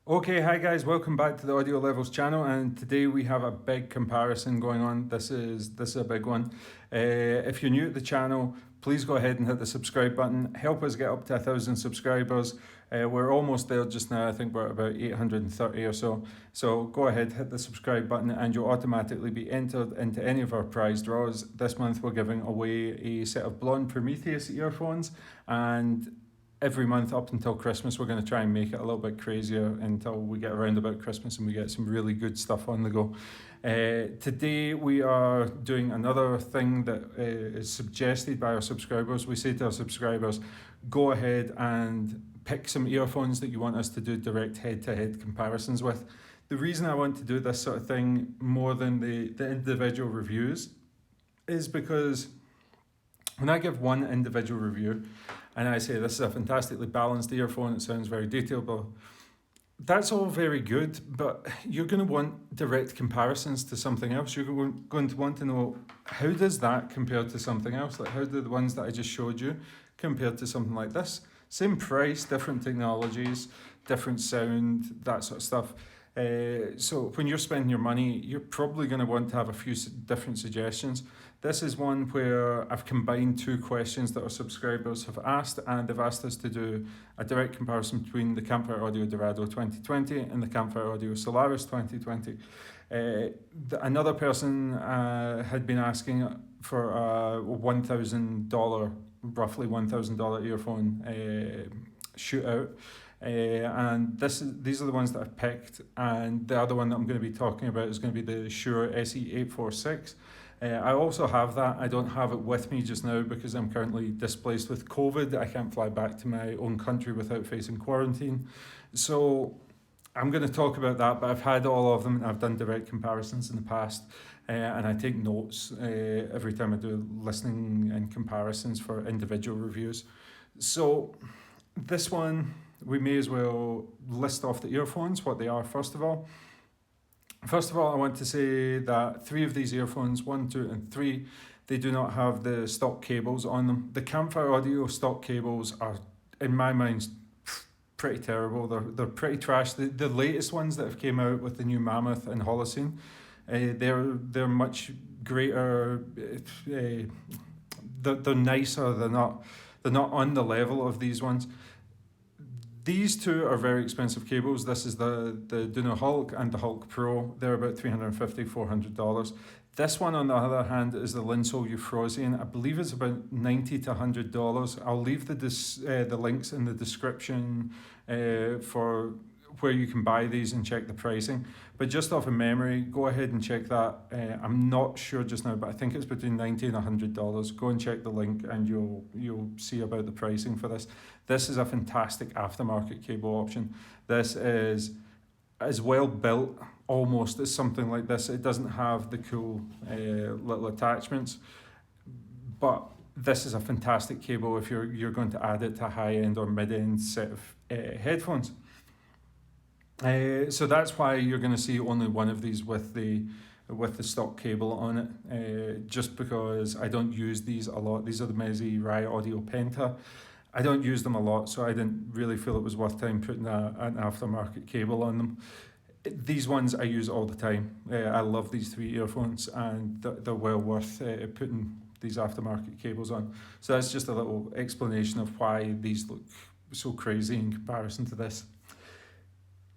Okay, hi guys, welcome back to the Audio Levels channel, and today we have a big comparison going on. This is a big one. If you're new to the channel, please go ahead and hit the subscribe button. Help us get up to 1,000 subscribers. We're almost there just now. I think we're at about 830 or so. So go ahead, hit the subscribe button, and you'll automatically be entered into any of our prize draws. This month we're giving away a set of Blonde Prometheus earphones, and every month up until Christmas, we're going to try and make it a little bit crazier until we get around about Christmas and we get some really good stuff on the go. Today we are doing another thing that is suggested by our subscribers. We say to our subscribers, go ahead and pick some earphones that you want us to do direct head-to-head comparisons with. The reason I want to do this sort of thing more than the individual reviews is because when I give one individual review, and I say this is a fantastically balanced earphone, it sounds very detailed, but that's all very good, but you're going to want direct comparisons to something else. You're going to want to know, how does that compare to something else? Like, how do the ones that I just showed you compare to something like this? Same price, different technologies, different sound, that sort of stuff. So when you're spending your money, you're probably going to want to have a few different suggestions. This is one where I've combined two questions that our subscribers have asked, and they've asked us to do a direct comparison between the Campfire Audio Dorado 2020 and the Campfire Audio Solaris 2020. Another person had been asking for a $1,000, roughly $1,000 earphone shootout. And these are the ones that I've picked, and the other one that I'm going to be talking about is going to be the Shure SE846. I also have that. I don't have it with me just now because I'm currently displaced with COVID. I can't fly back to my own country without facing quarantine. So I'm going to talk about that, but I've had all of them and I've done direct comparisons in the past. And I take notes every time I do listening and comparisons for individual reviews. So this one, we may as well list off the earphones, what they are first of all. First of all, I want to say that three of these earphones, 1, 2 and 3, they do not have the stock cables on them. The Campfire Audio stock cables are, in my mind, pretty terrible. They're pretty trash. The latest ones that have came out with the new Mammoth and Holocene, they're much greater. They're nicer. They're not on the level of these ones. These two are very expensive cables. This is the Duno Hulk and the Hulk Pro. They're about $350, $400. This one, on the other hand, is the Linsol Euphrosyne. I believe it's about $90 to $100. I'll leave the links in the description for where you can buy these and check the pricing. But just off of memory, go ahead and check that. I'm not sure just now, but I think it's between $90 and $100. Go and check the link and you'll see about the pricing for this. This is a fantastic aftermarket cable option. This is as well built almost as something like this. It doesn't have the cool little attachments, but this is a fantastic cable if you're going to add it to a high-end or mid-end set of headphones. So that's why you're going to see only one of these with the stock cable on it, just because I don't use these a lot. These are the Meze Rai Audio Penta. I don't use them a lot, so I didn't really feel it was worth time putting an aftermarket cable on them. These ones I use all the time. I love these three earphones, and they're well worth putting these aftermarket cables on. So that's just a little explanation of why these look so crazy in comparison to this.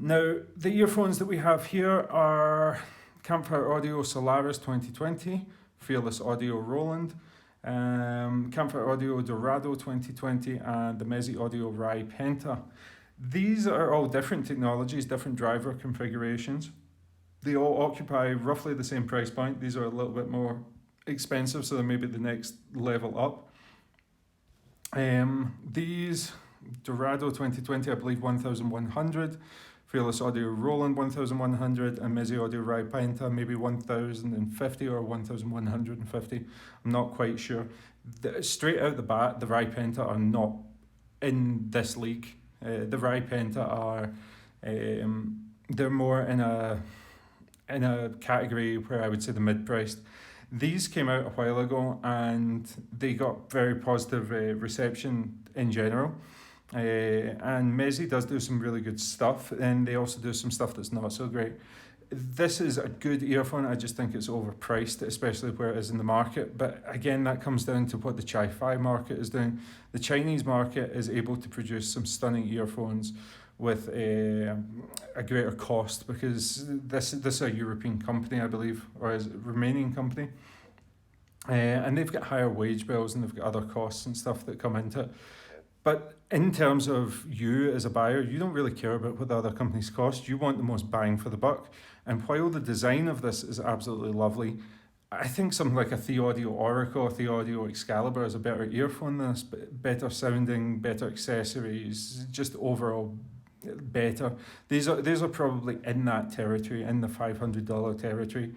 Now, the earphones that we have here are Campfire Audio Solaris 2020, Fearless Audio Roland, Campfire Audio Dorado 2020, and the Meze Audio Rai Penta. These are all different technologies, different driver configurations. They all occupy roughly the same price point. These are a little bit more expensive, so they're maybe the next level up. These, Dorado 2020, I believe 1,100. Fearless Audio Roland 1,100, and Meze Audio Rai Penta maybe 1,050 or 1,150. I'm not quite sure. Straight out the bat, the Rai Penta are not in this league. The Rai Penta are they're more in a category where I would say the mid-priced. These came out a while ago and they got very positive reception in general. And Meze does do some really good stuff, and they also do some stuff that's not so great. This is a good earphone. I just think it's overpriced, especially where it is in the market. But again, that comes down to what the Chi-Fi market is doing. The Chinese market is able to produce some stunning earphones with a greater cost, because this is a European company, I believe, or is it a Romanian company. And they've got higher wage bills, and they've got other costs and stuff that come into it. But in terms of you as a buyer, you don't really care about what the other companies cost. You want the most bang for the buck. And while the design of this is absolutely lovely, I think something like a BESaudio Oracle, a BESaudio Excalibur is a better earphone than this, better sounding, better accessories, just overall better. These are probably in that territory, in the $500 territory,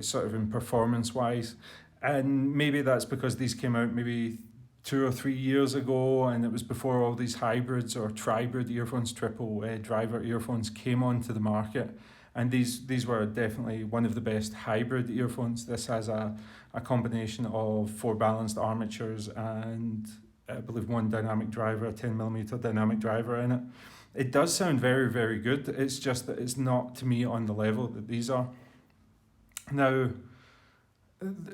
sort of in performance wise. And maybe that's because these came out maybe 2 or 3 years ago, and it was before all these hybrids or tribrid earphones, triple driver earphones came onto the market. And these were definitely one of the best hybrid earphones. This has a combination of 4 balanced armatures and I believe 1 dynamic driver, a 10mm dynamic driver in it. It does sound very, very good. It's just that it's not, to me, on the level that these are. Now,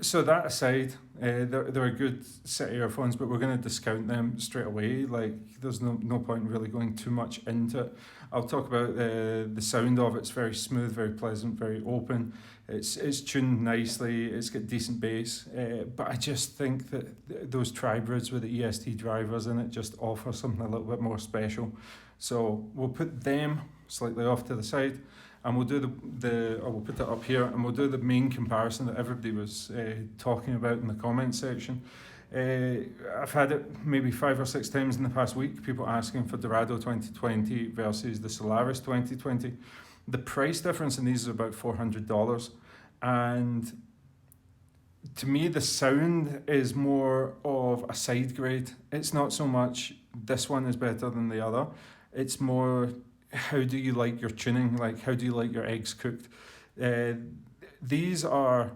so that aside, they're a good set of earphones, but we're going to discount them straight away. Like, there's no point in really going too much into it. I'll talk about the sound of it. It's very smooth, very pleasant, very open. It's tuned nicely. It's got decent bass. But I just think that those tribrids with the EST drivers in it just offer something a little bit more special. So we'll put them slightly off to the side. And we'll do we'll put that up here, and we'll do the main comparison that everybody was talking about in the comment section. I've had it maybe 5 or 6 times in the past week, people asking for Dorado 2020 versus the Solaris 2020. The price difference in these is about $400. And to me, the sound is more of a side grade. It's not so much this one is better than the other. It's more, how do you like your tuning? Like, how do you like your eggs cooked? These are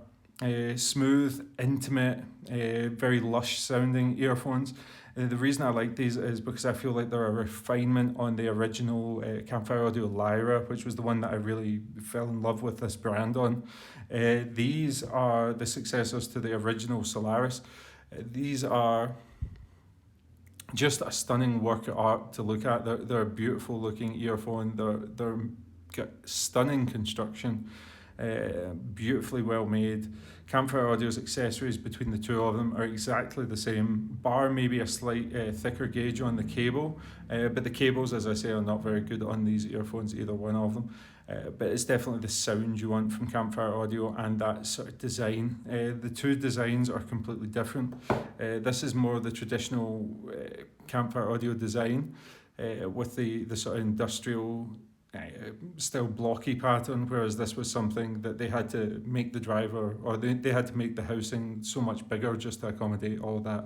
smooth, intimate, very lush sounding earphones. The reason I like these is because I feel like they're a refinement on the original Campfire Audio Lyra, which was the one that I really fell in love with this brand on. These are the successors to the original Solaris. These are just a stunning work of art to look at. They're a beautiful looking earphone. They're got stunning construction, beautifully well made. Campfire Audio's accessories between the two of them are exactly the same, bar maybe a slight thicker gauge on the cable, but the cables, as I say, are not very good on these earphones, either one of them. But it's definitely the sound you want from Campfire Audio and that sort of design. The two designs are completely different. This is more the traditional Campfire Audio design with the sort of industrial still blocky pattern, whereas this was something that they had to make the driver, or they had to make the housing so much bigger just to accommodate all that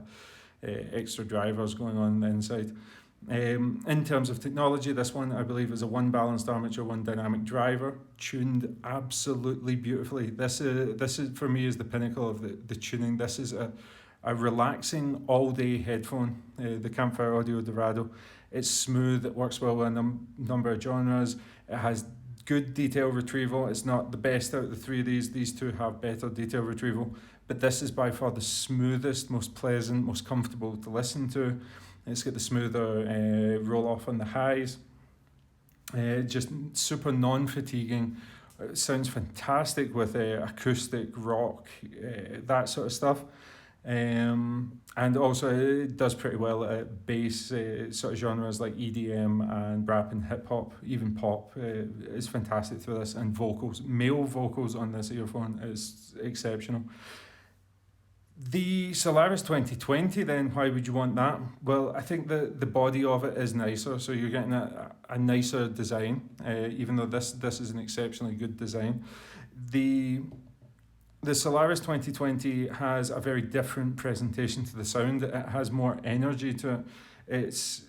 extra drivers going on the inside. In terms of technology, this one I believe is a 1 balanced armature, 1 dynamic driver, tuned absolutely beautifully. This is for me is the pinnacle of the tuning. This is a relaxing all-day headphone, the Campfire Audio Dorado. It's smooth, it works well in a number of genres. It has good detail retrieval. It's not the best out of the 3 of these. These 2 have better detail retrieval, but this is by far the smoothest, most pleasant, most comfortable to listen to. It's got the smoother roll off on the highs. Just super non-fatiguing. It sounds fantastic with acoustic, rock, that sort of stuff. And also it does pretty well at bass sort of genres like EDM and rap and hip hop, even pop is fantastic through this, and vocals, male vocals on this earphone is exceptional. The Solaris 2020 then, why would you want that? Well, I think the body of it is nicer, so you're getting a nicer design, even though this is an exceptionally good design. The Solaris 2020 has a very different presentation to the sound. It has more energy to it. It's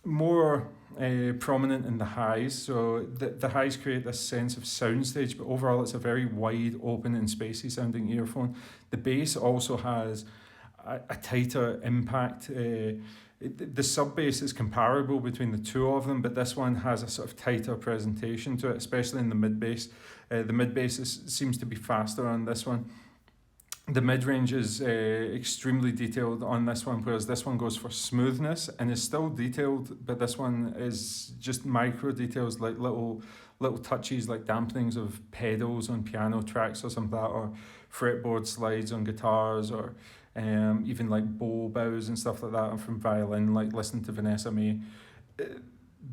more prominent in the highs, so the highs create this sense of soundstage, but overall it's a very wide, open and spacey sounding earphone. The bass also has a tighter impact, The sub bass is comparable between the two of them, but this one has a sort of tighter presentation to it, especially in the mid bass. The mid bass seems to be faster on this one. The mid-range is extremely detailed on this one, whereas this one goes for smoothness and is still detailed, but this one is just micro details, like little touches, like dampenings of pedals on piano tracks or something like that, or fretboard slides on guitars, or even like bow bows and stuff like that from violin, like listening to Vanessa Mae.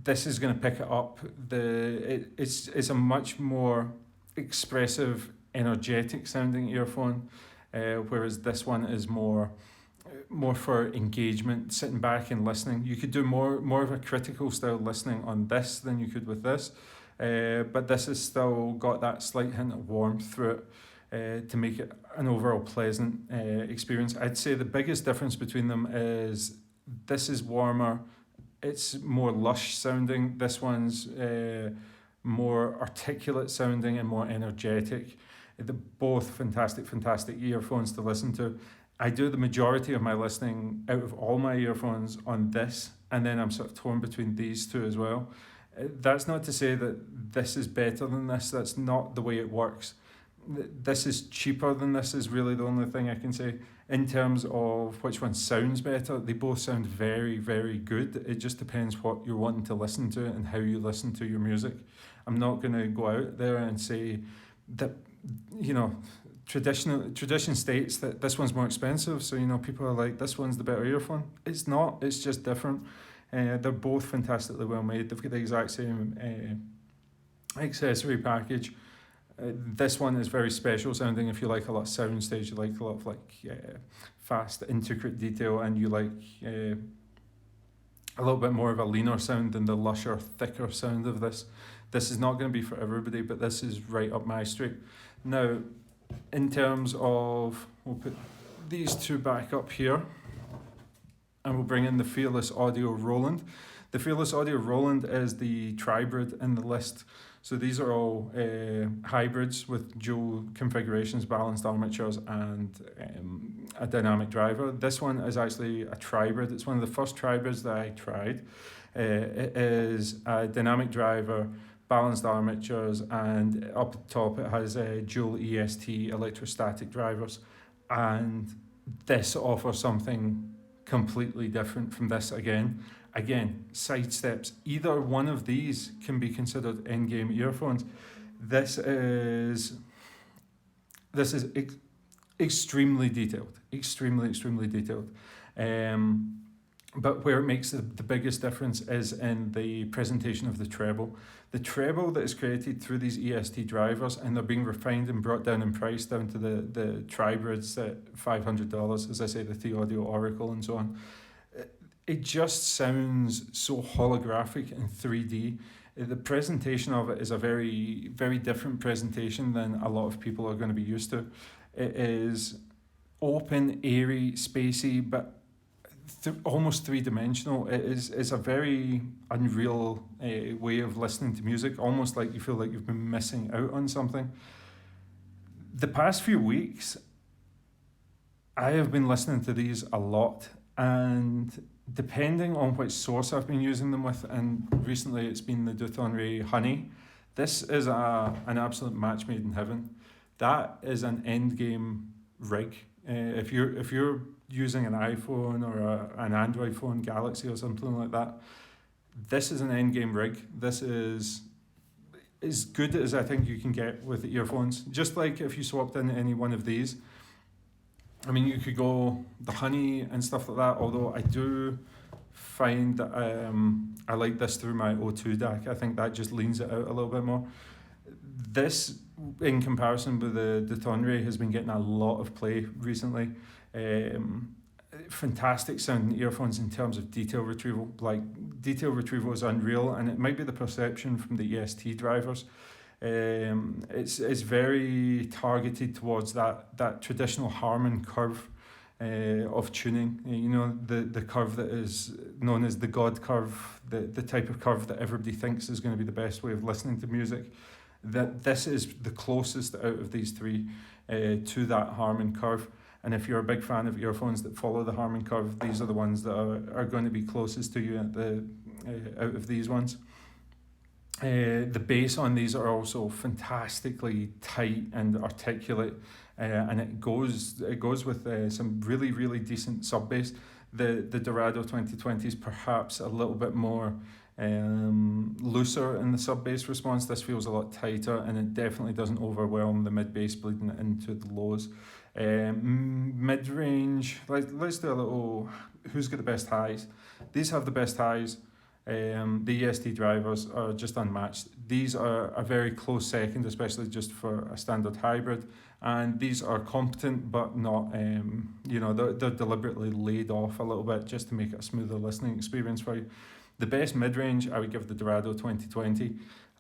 This is going to pick it up. It's a much more expressive, energetic sounding earphone. Whereas this one is more for engagement, sitting back and listening. You could do more of a critical style listening on this than you could with this, but this has still got that slight hint of warmth through it to make it an overall pleasant experience. I'd say the biggest difference between them is this is warmer, it's more lush sounding. This one's more articulate sounding and more energetic. They're both fantastic earphones to listen to. I do the majority of my listening out of all my earphones on this, and then I'm sort of torn between these two as well. That's not to say that this is better than this. That's not the way it works. This is cheaper than this is really the only thing I can say. In terms of which one sounds better, they both sound very, very good. It just depends what you're wanting to listen to and how you listen to your music. I'm not going to go out there and say that, you know, tradition states that this one's more expensive, so, you know, people are like, this one's the better earphone. It's not, it's just different. They're both fantastically well made. They've got the exact same accessory package. This one is very special sounding. If you like a lot of soundstage, you like a lot of fast, intricate detail, and you like a little bit more of a leaner sound than the lusher, thicker sound of this. This is not going to be for everybody, but this is right up my street. Now, in terms of, we'll put these two back up here, and we'll bring in the Fearless Audio Roland. The Fearless Audio Roland is the tribrid in the list. So these are all hybrids with dual configurations, balanced armatures, and a dynamic driver. This one is actually a tribrid. It's one of the first tribrids that I tried. It is a dynamic driver, balanced armatures, and up the top it has dual EST electrostatic drivers. And this offers something completely different from this again. Again, sidesteps. Either one of these can be considered in-game earphones. This is extremely detailed, extremely detailed. But where it makes the biggest difference is in the presentation of the treble. The treble that is created through these EST drivers, and they're being refined and brought down in price down to the tribrids at $500, as I say, the The-Audio Oracle and so on. It just sounds so holographic in 3D. The presentation of it is a very, very different presentation than a lot of people are going to be used to. It is open, airy, spacey, but almost three-dimensional. It's a very unreal way of listening to music, almost like you feel like you've been missing out on something. The past few weeks, I have been listening to these a lot, and depending on which source I've been using them with, and recently it's been the Rai Honey, this is an absolute match made in heaven. That is an end game rig. If you're using an iPhone or an Android phone, Galaxy or something like that, this is an end game rig. This is as good as I think you can get with the earphones. Just like if you swapped in any one of these, I mean, you could go the Honey and stuff like that, although I do find that I like this through my O2 DAC. I think that just leans it out a little bit more. This, in comparison with the Rai, has been getting a lot of play recently. Fantastic sounding earphones in terms of detail retrieval. Like, detail retrieval is unreal, and it might be the perception from the EST drivers. It's very targeted towards that traditional Harman curve of tuning. You know, the curve that is known as the God curve, the type of curve that everybody thinks is going to be the best way of listening to music. That this is the closest out of these three to that Harman curve. And if you're a big fan of earphones that follow the Harman curve, these are the ones that are going to be closest to you at the out of these ones. The bass on these are also fantastically tight and articulate, and it goes with some really decent sub bass. The Dorado 2020 is perhaps a little bit more looser in the sub bass response. This feels a lot tighter, and it definitely doesn't overwhelm the mid bass bleeding into the lows. Mid range, let's do a little who's got the best highs. These have the best highs. The ESD drivers are just unmatched. These are a very close second, especially just for a standard hybrid, and these are competent but not they're deliberately laid off a little bit just to make it a smoother listening experience for you. The best mid-range I would give the Dorado 2020.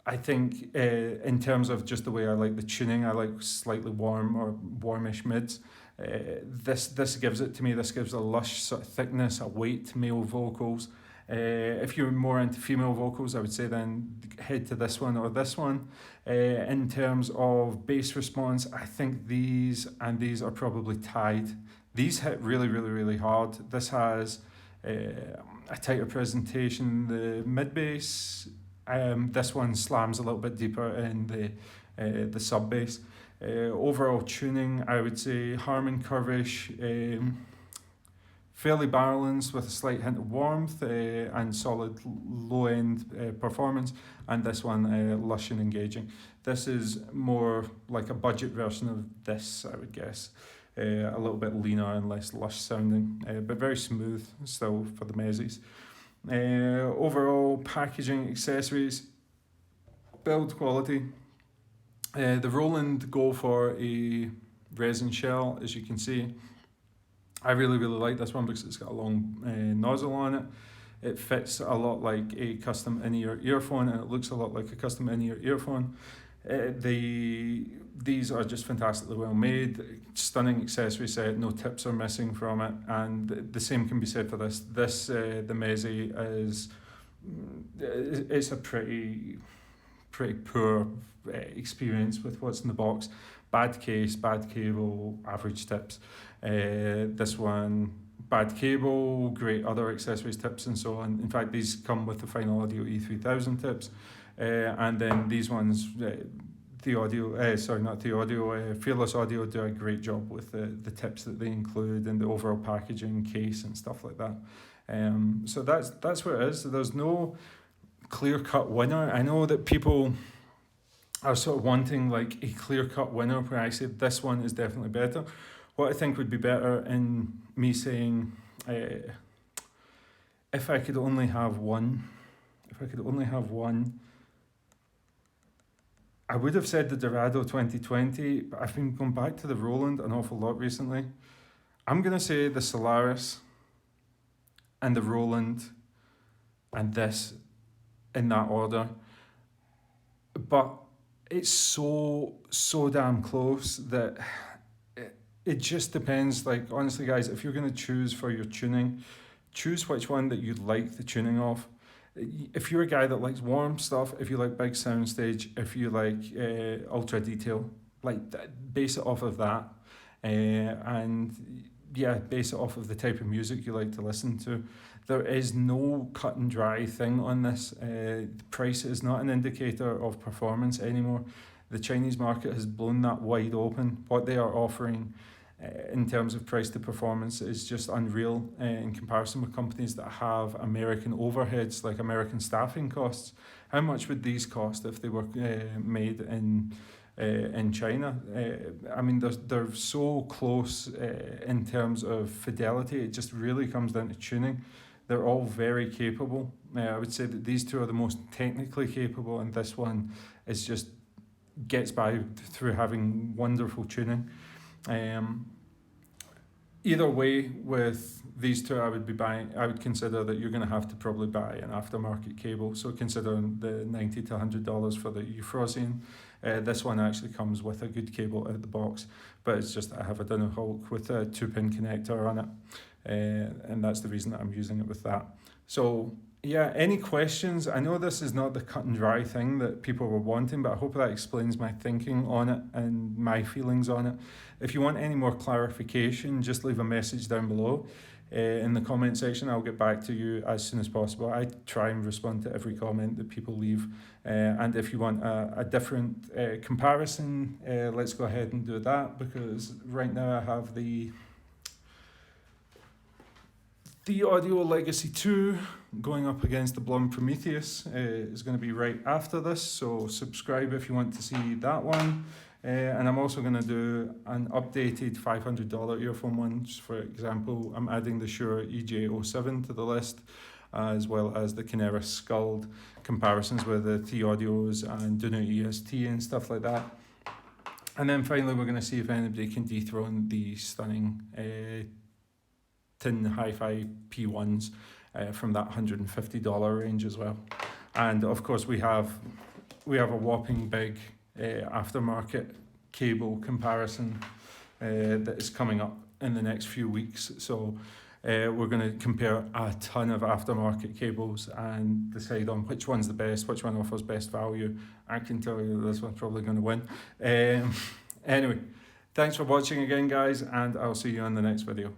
I think in terms of just the way I like the tuning, I like slightly warm or warmish mids. This gives it to me. This gives a lush sort of thickness, a weight to male vocals. If you're more into female vocals, I would say then head to this one or this one. In terms of bass response, I think these and these are probably tied. These hit really hard. This has a tighter presentation. The mid bass, this one slams a little bit deeper in the sub bass. Overall tuning, I would say Harman curvish, fairly balanced with a slight hint of warmth and solid low end performance, and this one lush and engaging. This is more like a budget version of this, I would guess. A little bit leaner and less lush sounding, but very smooth still for the Mezes. Overall packaging, accessories, build quality. The Roland go for a resin shell, as you can see. I really like this one because it's got a long nozzle on it. It fits a lot like a custom in-ear earphone, and it looks a lot like a custom in-ear earphone. These are just fantastically well made, stunning accessory set, no tips are missing from it, and the same can be said for this. The Meze it's a pretty poor experience with what's in the box. Bad case, bad cable, average tips. This one, bad cable, great other accessories, tips and so on. In fact, these come with the Final Audio E3000 tips. And then these ones, Fearless Audio do a great job with the tips that they include and the overall packaging, case and stuff like that. So that's what it is. So there's no clear-cut winner. I know that people are sort of wanting like a clear-cut winner where I say this one is definitely better. What I think would be better in me saying, if I could only have one, I would have said the Dorado 2020, but I've been going back to the Roland an awful lot recently. I'm going to say the Solaris and the Roland and this in that order. But it's so damn close that it just depends. Like, honestly, guys, if you're going to choose for your tuning, choose which one that you like the tuning of. If you're a guy that likes warm stuff, if you like big soundstage, if you like ultra detail, base it off of that. And yeah, base it off of the type of music you like to listen to. There is no cut and dry thing on this. The price is not an indicator of performance anymore. The Chinese market has blown that wide open. What they are offering in terms of price to performance is just unreal in comparison with companies that have American overheads, like American staffing costs. How much would these cost if they were made in China? I mean, they're so close in terms of fidelity. It just really comes down to tuning. They're all very capable. I would say that these two are the most technically capable, and this one is just gets by through having wonderful tuning. Either way, with these two, I would consider that you're going to have to probably buy an aftermarket cable. So considering the $90 to $100 for the Euphrosyne, this one actually comes with a good cable out of the box, but it's just that I have a Dinner Hulk with a 2-pin connector on it, and that's the reason that I'm using it with that. So yeah, any questions? I know this is not the cut and dry thing that people were wanting, but I hope that explains my thinking on it and my feelings on it. If you want any more clarification, just leave a message down below in the comment section. I'll get back to you as soon as possible. I try and respond to every comment that people leave. And if you want a different comparison, let's go ahead and do that, because right now I have the Audio Legacy 2 going up against the Blum Prometheus. Is going to be right after this, so subscribe if you want to see that one. And I'm also going to do an updated $500 earphone ones. For example, I'm adding the Shure EJ07 to the list, as well as the Canera Skulled comparisons with the T-Audios and Duno EST and stuff like that. And then finally, we're going to see if anybody can dethrone the stunning Tin Hi-Fi P1s from that $150 range as well. And of course, we have a whopping big aftermarket cable comparison that is coming up in the next few weeks. So we're going to compare a ton of aftermarket cables and decide on which one's the best, which one offers best value. I can tell you that this one's probably going to win. Anyway, thanks for watching again, guys, and I'll see you on the next video.